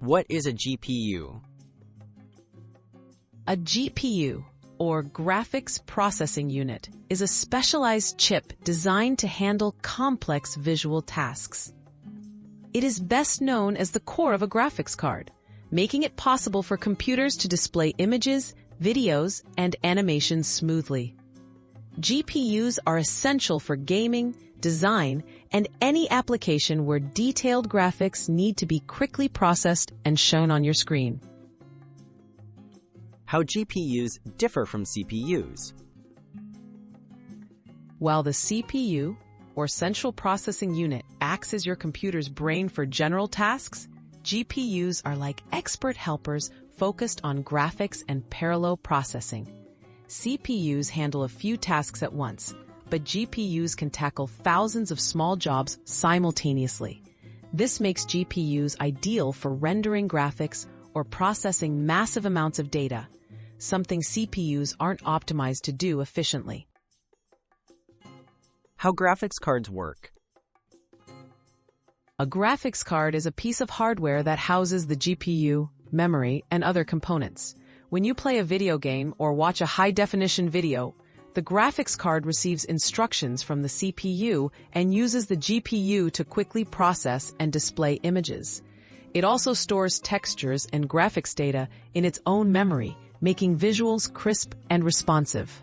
What is a GPU? A GPU, or Graphics Processing Unit, is a specialized chip designed to handle complex visual tasks. It is best known as the core of a graphics card, making it possible for computers to display images, videos, and animations smoothly. GPUs are essential for gaming, design, and any application where detailed graphics need to be quickly processed and shown on your screen. How GPUs differ from CPUs. While the CPU, or Central Processing Unit, acts as your computer's brain for general tasks, GPUs are like expert helpers focused on graphics and parallel processing. CPUs handle a few tasks at once, but GPUs can tackle thousands of small jobs simultaneously. This makes GPUs ideal for rendering graphics or processing massive amounts of data, something CPUs aren't optimized to do efficiently. How graphics cards work. A graphics card is a piece of hardware that houses the GPU, memory, and other components. When you play a video game or watch a high-definition video, the graphics card receives instructions from the CPU and uses the GPU to quickly process and display images. It also stores textures and graphics data in its own memory, making visuals crisp and responsive.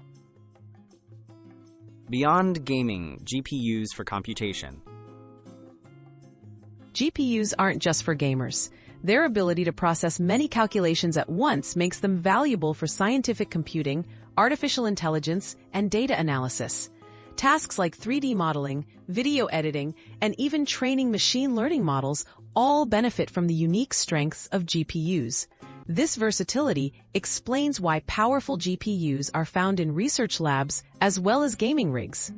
Beyond gaming, GPUs for computation. GPUs aren't just for gamers. Their ability to process many calculations at once makes them valuable for scientific computing, artificial intelligence, and data analysis. Tasks like 3D modeling, video editing, and even training machine learning models all benefit from the unique strengths of GPUs. This versatility explains why powerful GPUs are found in research labs as well as gaming rigs.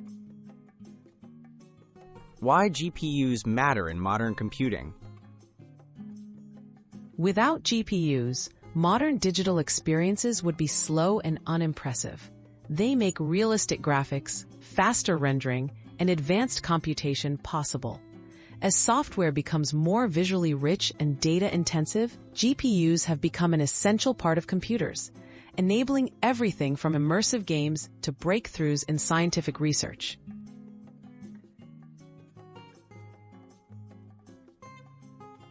Why GPUs matter in modern computing. Without GPUs, modern digital experiences would be slow and unimpressive. They make realistic graphics, faster rendering, and advanced computation possible. As software becomes more visually rich and data-intensive, GPUs have become an essential part of computers, enabling everything from immersive games to breakthroughs in scientific research.